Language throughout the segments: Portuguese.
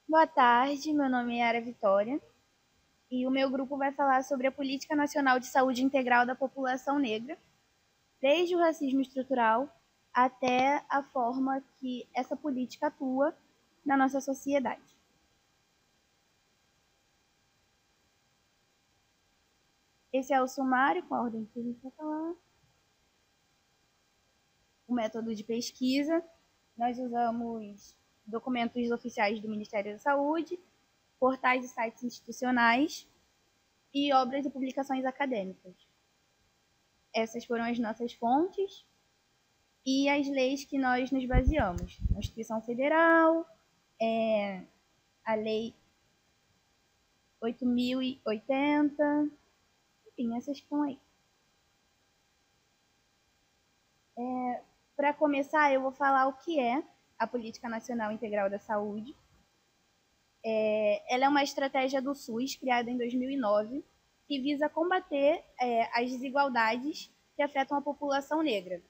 Boa tarde, meu nome é Ara Vitória e o meu grupo vai falar sobre a Política Nacional de Saúde Integral da População Negra, desde o racismo estrutural até a forma que essa política atua na nossa sociedade. Esse é o sumário com a ordem que a gente vai falar. O método de pesquisa, nós usamos documentos oficiais do Ministério da Saúde, portais e sites institucionais e obras e publicações acadêmicas. Essas foram as nossas fontes e as leis que nós nos baseamos. Constituição Federal, a Lei 8.080, enfim, essas estão aí. Para começar, eu vou falar o que é a Política Nacional Integral da Saúde. Ela é uma estratégia do SUS, criada em 2009, que visa combater as desigualdades que afetam a população negra.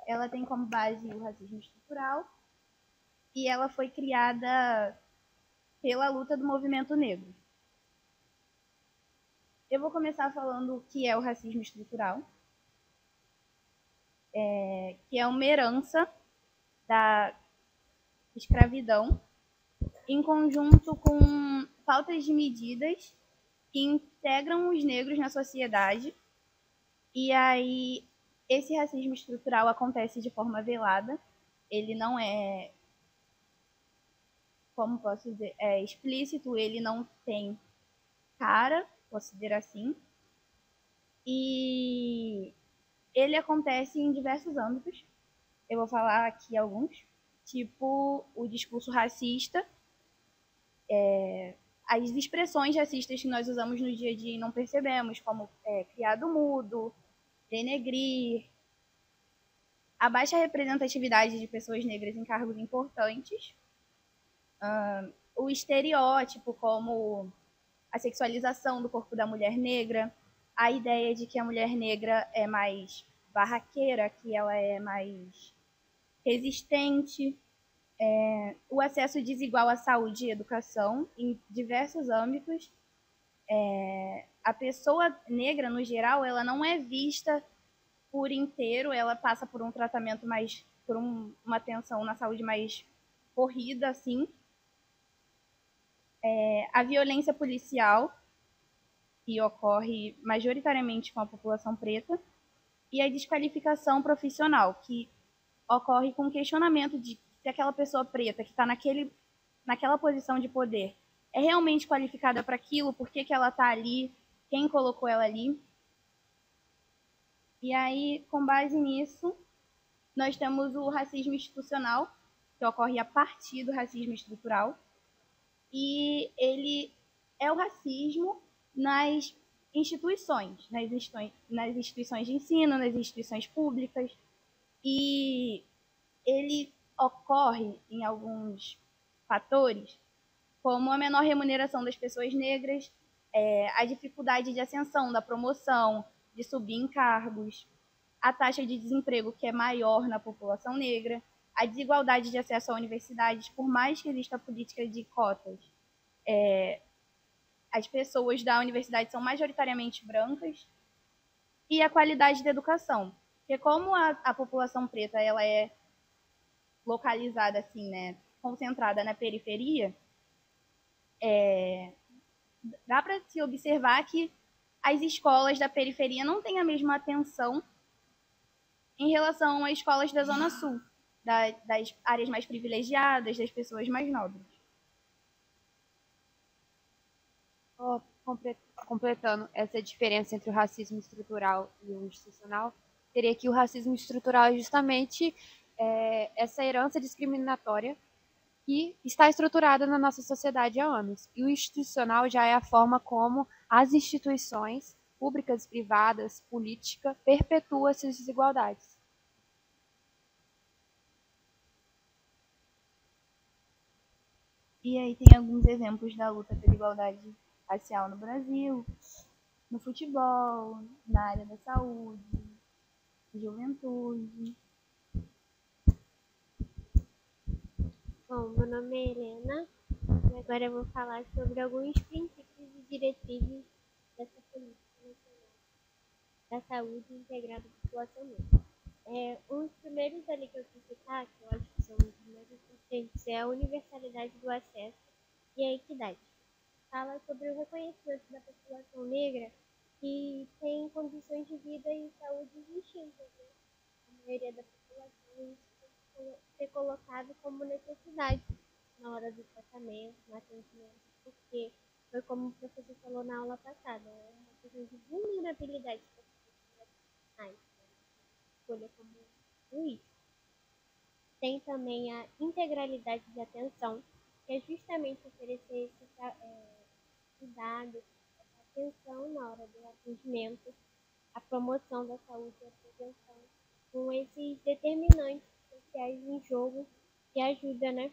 Ela tem como base o racismo estrutural e ela foi criada pela luta do movimento negro. Eu vou começar falando o que é o racismo estrutural, que é uma herança da escravidão, em conjunto com faltas de medidas que integram os negros na sociedade. E aí, esse racismo estrutural acontece de forma velada, ele não é, como posso dizer, explícito, ele não tem cara, posso dizer assim, e ele acontece em diversos âmbitos. Eu vou falar aqui alguns, tipo o discurso racista, as expressões racistas que nós usamos no dia a dia e não percebemos, como criado mudo, denegrir, a baixa representatividade de pessoas negras em cargos importantes, o estereótipo, como a sexualização do corpo da mulher negra, a ideia de que a mulher negra é mais barraqueira, que ela é mais resistente, o acesso desigual à saúde e educação em diversos âmbitos. A pessoa negra, no geral, ela não é vista por inteiro, ela passa por um tratamento mais, por uma atenção na saúde mais corrida, assim. A violência policial, que ocorre majoritariamente com a população preta, e a desqualificação profissional, que ocorre com o questionamento de se aquela pessoa preta que está naquela posição de poder é realmente qualificada para aquilo, por que ela está ali, quem colocou ela ali. E aí, com base nisso, nós temos o racismo institucional, que ocorre a partir do racismo estrutural, e ele é o racismo nas instituições, nas instituições de ensino, nas instituições públicas, e ele ocorre em alguns fatores, como a menor remuneração das pessoas negras, a dificuldade de ascensão, da promoção, de subir em cargos, a taxa de desemprego que é maior na população negra, a desigualdade de acesso a universidades, por mais que exista a política de cotas, as pessoas da universidade são majoritariamente brancas, e a qualidade da educação. Porque como a população preta ela é localizada assim, né, concentrada na periferia, dá para se observar que as escolas da periferia não têm a mesma atenção em relação às escolas da Zona Sul, das áreas mais privilegiadas, das pessoas mais nobres. Completando essa diferença entre o racismo estrutural e o institucional, teria que o racismo estrutural é justamente essa herança discriminatória que está estruturada na nossa sociedade há anos. E o institucional já é a forma como as instituições públicas, privadas, política, perpetuam essas desigualdades. E aí tem alguns exemplos da luta pela igualdade racial no Brasil, no futebol, na área da saúde, juventude. Bom, meu nome é Helena, Agora eu vou falar sobre alguns princípios e diretrizes dessa política nacional da saúde integrada à população negra. Um dos primeiros ali que eu quis citar, que eu acho que são os mais importantes, é a universalidade do acesso e a equidade. Fala sobre o reconhecimento da população negra que tem condições de vida e saúde distintas, né? A maioria da população, isso tem que ser colocado como necessidade na hora do tratamento, no atendimento, porque foi como o professor falou na aula passada, é uma questão de vulnerabilidade para as profissionais, escolha como juiz. Tem também a integralidade de atenção, que é justamente oferecer esse cuidado, essa atenção na hora do atendimento, a promoção da saúde e a prevenção, com esses determinantes sociais em jogo que ajudam, né,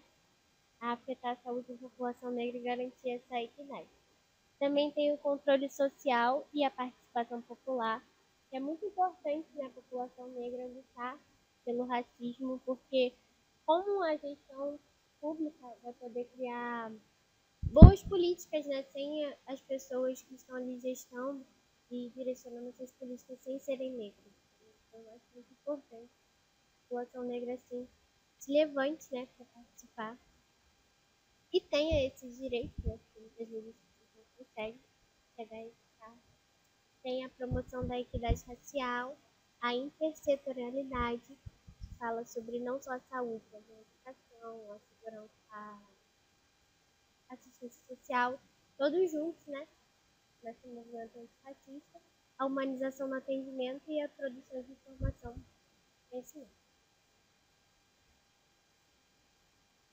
a afetar a saúde da população negra e garantir essa equidade. Também tem o controle social e a participação popular, que é muito importante na população negra lutar pelo racismo, porque como a gestão pública vai poder criar boas políticas, né, sem as pessoas que estão ali gestando e direcionando essas políticas sem serem negras. Então, eu acho muito importante a população negra assim se levante, né, para participar e tenha esses direitos, né, que muitas vezes as pessoas não conseguem chegar a esse cargo. Tem a promoção da equidade racial, a intersetorialidade, que fala sobre não só a saúde, mas a educação, a segurança, a assistência social, todos juntos, né, nesse movimento antirracista, a humanização no atendimento e a produção de informação e conhecimento.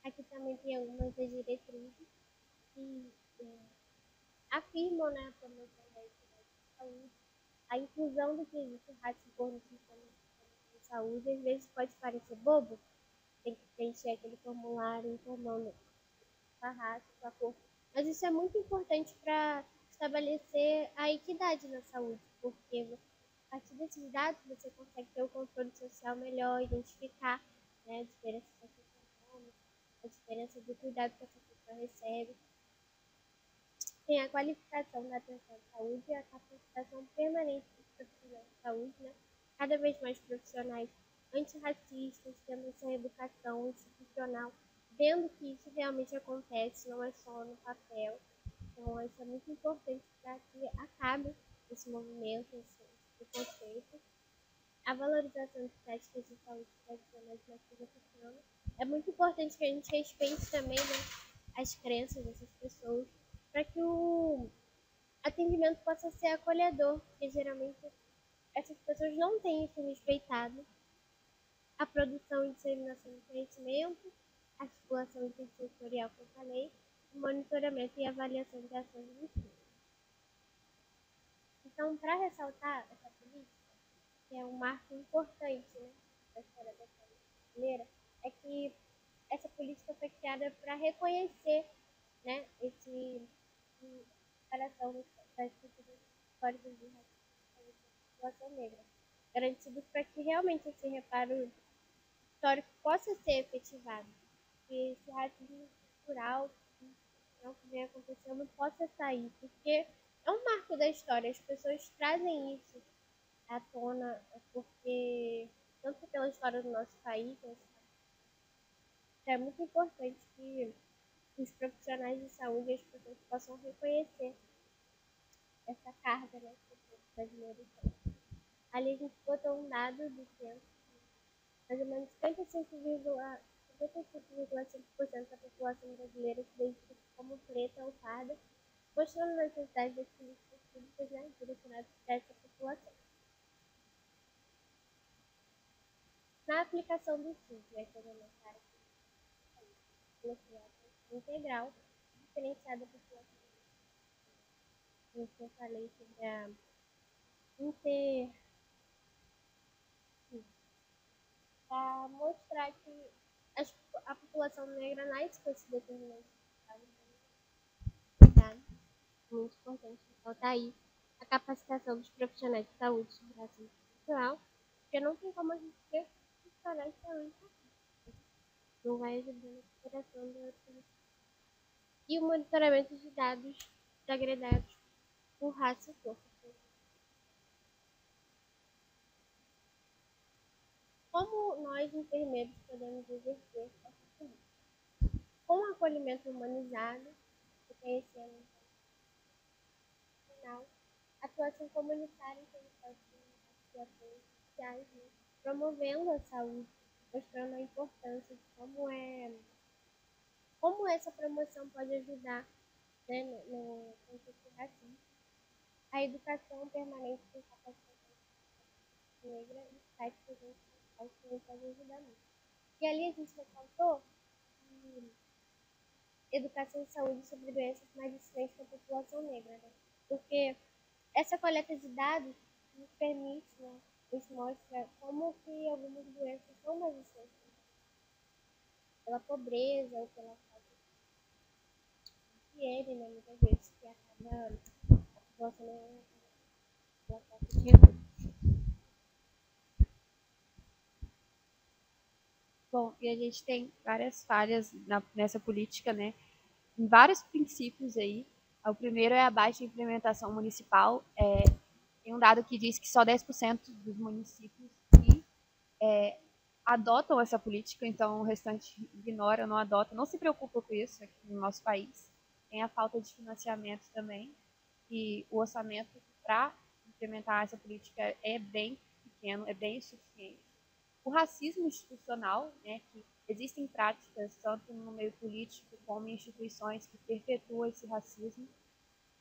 Aqui também tem algumas das diretrizes que afirmam, né, a promoção da equidade de saúde, a inclusão do que existe racismo no sistema de saúde. Às vezes pode parecer bobo, tem que preencher aquele formulário informando a raça, a cor, mas isso é muito importante para estabelecer a equidade na saúde, porque a partir desses dados você consegue ter o controle social melhor, identificar, né, a diferença socioeconômica, a diferença do cuidado que essa pessoa recebe. Tem a qualificação da atenção à saúde e a capacitação permanente dos profissionais de saúde, né? Cada vez mais profissionais antirracistas, tendo essa educação institucional, vendo que isso realmente acontece, não é só no papel. Então, isso é muito importante para que acabe esse movimento, esse preconceito. A valorização de práticas de saúde tradicionais na vida africana. É muito importante que a gente respeite também, né, as crenças dessas pessoas, para que o atendimento possa ser acolhedor, porque geralmente essas pessoas não têm isso respeitado. A produção e disseminação do conhecimento, a articulação intersectorial que eu falei, o monitoramento e avaliação de ações do estudo. Então, para ressaltar essa política, que é um marco importante, né, da história da saúde brasileira, é que essa política foi criada para reconhecer, né, esse separação das estruturas históricas de racismo da população negra, garantidos para que realmente esse reparo histórico possa ser efetivado, que esse racismo estrutural que vem acontecendo possa sair, porque é um marco da história, as pessoas trazem isso à tona, porque tanto pela história do nosso país, é muito importante que os profissionais de saúde e as pessoas possam reconhecer essa carga, né, que o povo brasileiro tem. Ali a gente botou um dado do censo, mais ou menos 55,5% da população brasileira se identifica como preta ou parda, mostrando a necessidade das políticas públicas, né, direcionadas para essa população. Na aplicação do SUS, né, que é uma área integral, diferenciada da população. Eu falei sobre a para mostrar que a população negra nasce com esse determinante. Muito importante ressaltar aí a capacitação dos profissionais de saúde sobre racismo estrutural, porque não tem como a gente ter profissionais de saúde, não vai ajudar na superação da política. e o monitoramento de dados agregados por raça e cor. Como nós, enfermeiros, podemos exercer essa política? Com acolhimento humanizado, reconhecendo o profissional, atuação comunitária em ações sociais, né? Promovendo a saúde, mostrando a importância de como essa promoção pode ajudar, né, no contexto racista. A educação permanente com capacitação negra e práticas sociais também pode ajudar muito. E ali a gente ressaltou que educação e saúde sobre doenças mais incidentes na população negra, né? Porque essa coleta de dados nos permite, né, nos mostra como que algumas doenças são mais incidentes pela pobreza ou pela falta de higiene, né, muitas vezes, que acaba a população negra pela falta de recursos. Bom, e a gente tem várias falhas nessa política, né? Em vários princípios aí. O primeiro é a baixa implementação municipal. Tem um dado que diz que só 10% dos municípios que adotam essa política, então o restante ignora, não adota, não se preocupa com isso aqui no nosso país. Tem a falta de financiamento também, e o orçamento para implementar essa política é bem pequeno, é bem insuficiente. O racismo institucional, né, que existem práticas, tanto no meio político como em instituições, que perpetuam esse racismo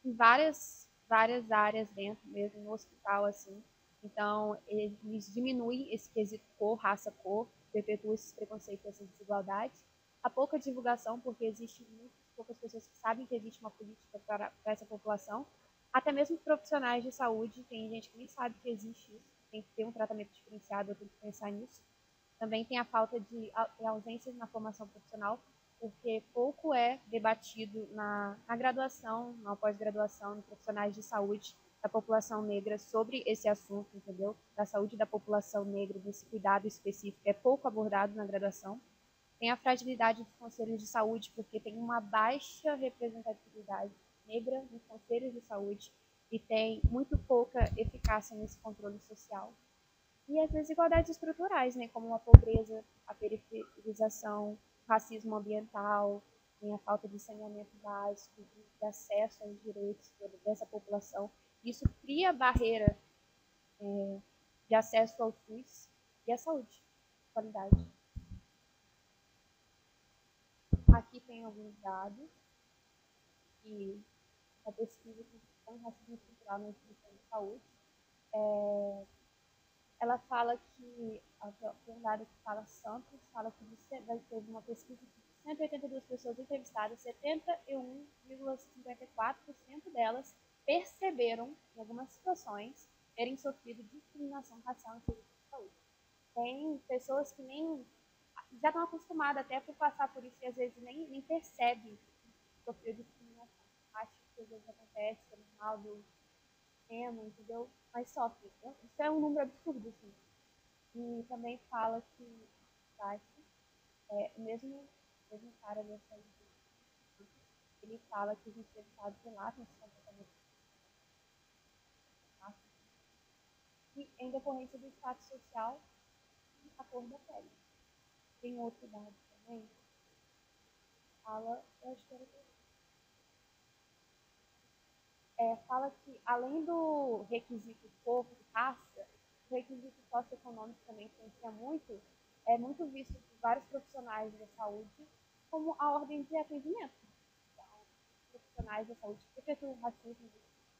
em várias áreas dentro, mesmo no hospital, assim. Então, eles diminuem esse quesito cor, raça, cor, perpetuam esses preconceitos, essas desigualdades. A pouca divulgação, porque existem muitas poucas pessoas que sabem que existe uma política para essa população. Até mesmo profissionais de saúde, tem gente que nem sabe que existe isso, tem que ter um tratamento diferenciado, eu tenho que pensar nisso. Também tem a falta de ausência na formação profissional, porque pouco é debatido na graduação, na pós-graduação, em profissionais de saúde da população negra sobre esse assunto, entendeu? Da saúde da população negra, desse cuidado específico, é pouco abordado na graduação. Tem a fragilidade dos conselhos de saúde, porque tem uma baixa representatividade negra nos conselhos de saúde e tem muito pouca eficácia nesse controle social. E as desigualdades estruturais, né, como a pobreza, a periferização, o racismo ambiental, a falta de saneamento básico, de acesso aos direitos dessa população. Isso cria barreira de acesso ao SUS e à saúde, qualidade. Aqui tem alguns dados que a pesquisa que tem racismo estrutural na instituição de saúde. Ela fala que, tem um dado que fala Santos, fala que teve uma pesquisa que 182 pessoas entrevistadas, 71,54% delas perceberam, em algumas situações, terem sofrido discriminação racial em serviço de saúde. Tem pessoas que nem já estão acostumadas até por passar por isso e às vezes nem percebem que sofreu discriminação. Acho que às vezes acontece, é normal do tema, entendeu? Mas sofre. Isso é um número absurdo, assim. E também fala que o mesmo cara dessa ele fala que os entrevistados relatam esse comportamento e em decorrência do status social e a cor da pele. Tem outro dado também, fala, eu acho que era fala que além do requisito cor e raça, o requisito socioeconômico também influencia muito, é muito visto por vários profissionais da saúde como a ordem de atendimento. Então, profissionais da saúde que perpetuam o racismo,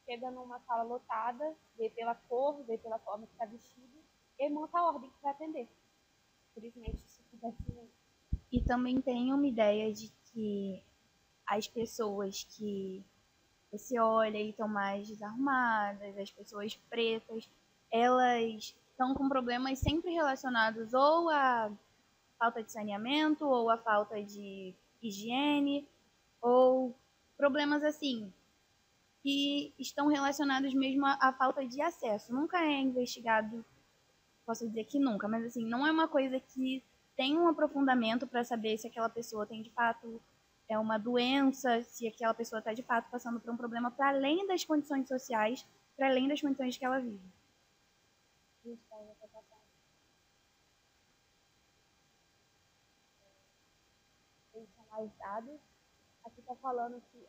chega numa sala lotada, vê pela cor, vê pela forma que está vestido, e monta a ordem que vai atender. Infelizmente, isso acontece muito. E também tem uma ideia de que as pessoas que você olha e estão mais desarrumadas, as pessoas pretas, elas estão com problemas sempre relacionados ou à falta de saneamento, ou à falta de higiene, ou problemas assim, que estão relacionados mesmo à falta de acesso. Nunca é investigado, posso dizer que nunca, mas assim, não é uma coisa que tem um aprofundamento para saber se aquela pessoa tem de fato é uma doença, se aquela pessoa está de fato passando por um problema para além das condições sociais, para além das condições que ela vive. Gente, tá, eu vou passar mais dados. Aqui está falando que.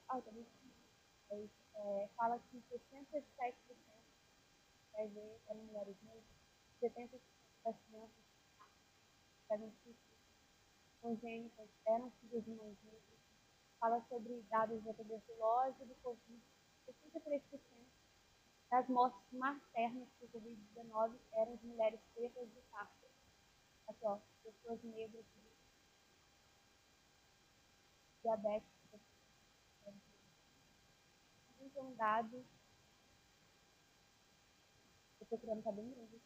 Fala que 67% vai ver eram mulheres negras, 70% das crianças congênitas eram filhas de mães negras. Fala sobre dados da tuberculose e do Covid. 63% das mortes maternas por Covid-19 eram de mulheres pretas de parto. Aqui, ó, pessoas negras, diabéticas. Um dado, eu estou criando, tá bem grande.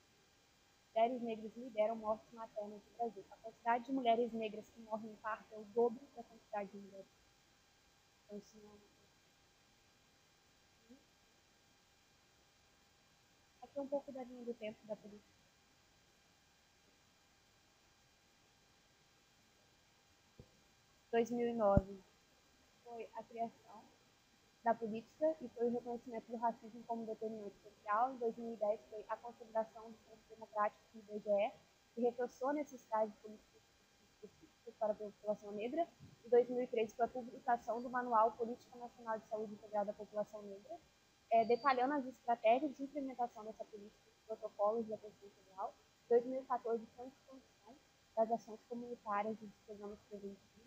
Mulheres negras lideram mortes maternas no Brasil. A quantidade de mulheres negras que morrem em parto é o dobro da quantidade de mulheres. Então, isso não é uma coisa. Aqui é um pouco da linha do tempo da política. 2009 foi a criação da política e foi o reconhecimento do racismo como determinante social. Em 2010 foi a consolidação do Centro Democrático do IBGE, que reforçou a necessidade de políticas específicas para a população negra. Em 2013 foi a publicação do Manual Política Nacional de Saúde Integrada à População Negra, detalhando as estratégias de implementação dessa política e protocolos de atenção integral. Em 2014 foi a expansão das ações comunitárias e dos programas preventivos.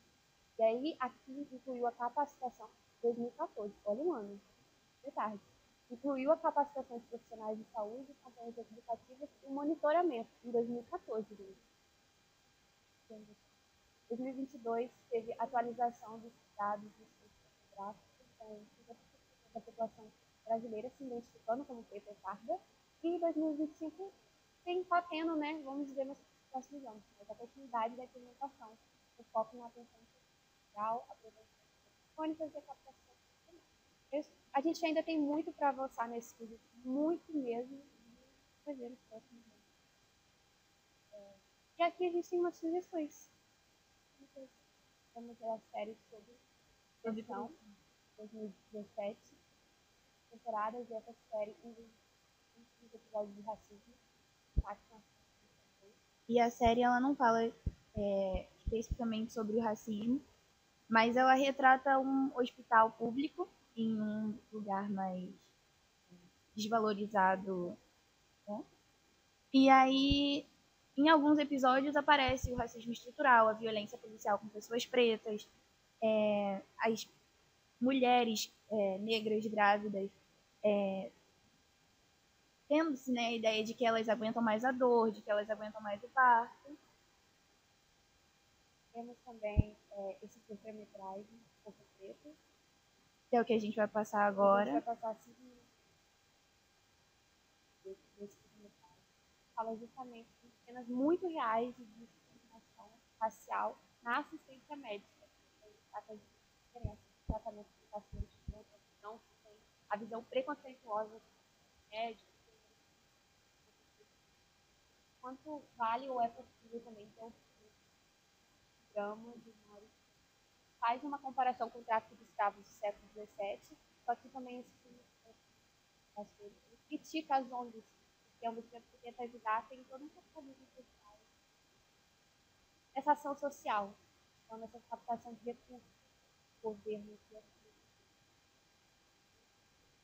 E aí, aqui incluiu a capacitação, 2014, olha um ano, detalhe. Incluiu a capacitação de profissionais de saúde, campanhas educativas e monitoramento, em 2014, gente. Em 2022, teve atualização dos dados do censo demográfico, com 50% da população brasileira se identificando como preta e parda. E em 2025, está tendo, né, vamos dizer, nos próximos anos, mas a continuidade da implementação, o foco na atenção social, a prevenção crônicas e a captação. A gente ainda tem muito para avançar nesse estudo, muito mesmo, vai ver nos próximos anos. E aqui a gente tem umas sugestões. Vamos ver a série sobre depressão, 2017, temporadas, e essa série em 20 episódios de racismo. E a série ela não fala especificamente sobre o racismo, mas ela retrata um hospital público em um lugar mais desvalorizado, né? E aí, em alguns episódios aparece o racismo estrutural, a violência policial com pessoas pretas, as mulheres negras grávidas, tendo-se, né, a ideia de que elas aguentam mais a dor, de que elas aguentam mais o parto. Temos também esse curta-metragem, Pouco Preto, que é o que a gente vai passar agora. A gente vai passar 5 minutos desse curta-metragem. Fala justamente de cenas muito reais de discriminação racial na assistência médica. Trata de diferença de tratamento do paciente com outra visão, que tem a visão preconceituosa do médico. Quanto vale ou é possível também ter um drama de memória. Faz uma comparação com o tráfico de escravos do século XVII, só que também esse filme critica as ONGs, que é um dos que tenta ajudar, tem todo um mecanismo social. Essa ação social, então, essa captação de recursos do governo.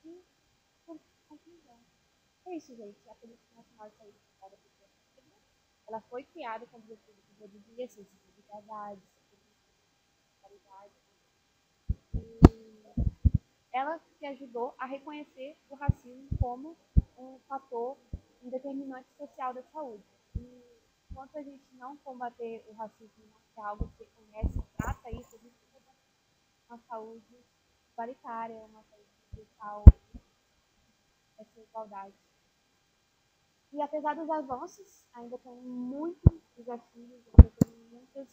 E, conclusão. É isso, gente. A Política Nacional de Saúde Integrada ela foi criada com o objetivo de reduzir a sensibilidade, qualidade. Ela que ajudou a reconhecer o racismo como um fator, um determinante social da saúde. E enquanto a gente não combater o racismo, que é algo que reconhece, trata isso, a gente vai ter uma saúde igualitária, uma saúde social, essa igualdade. E apesar dos avanços, ainda tem muitos desafios, ainda tem muitos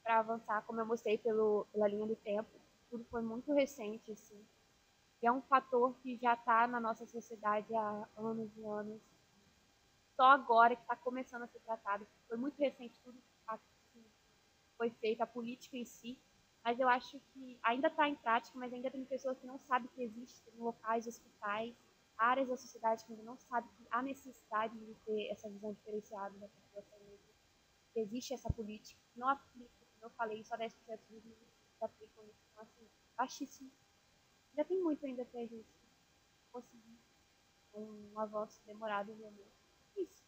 para avançar, como eu mostrei pela linha do tempo. Tudo foi muito recente, assim. E é um fator que já está na nossa sociedade há anos e anos. Só agora que está começando a ser tratado. Foi muito recente tudo que foi feito, a política em si. mas eu acho que ainda está em prática, mas ainda tem pessoas que não sabem que existe, tem locais, hospitais, áreas da sociedade que ainda não sabem que há necessidade de ter essa visão diferenciada da população negra, que existe essa política, não a política, como eu falei, só 10% dos municípios se aplicam nisso, então assim, baixíssimo. Já tem muito ainda que a gente conseguir um avanço demorado, obviamente. Isso.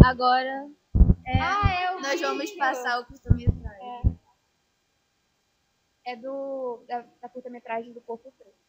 Agora nós vamos passar o curta-metragem. É da curta-metragem do Corpo Preto.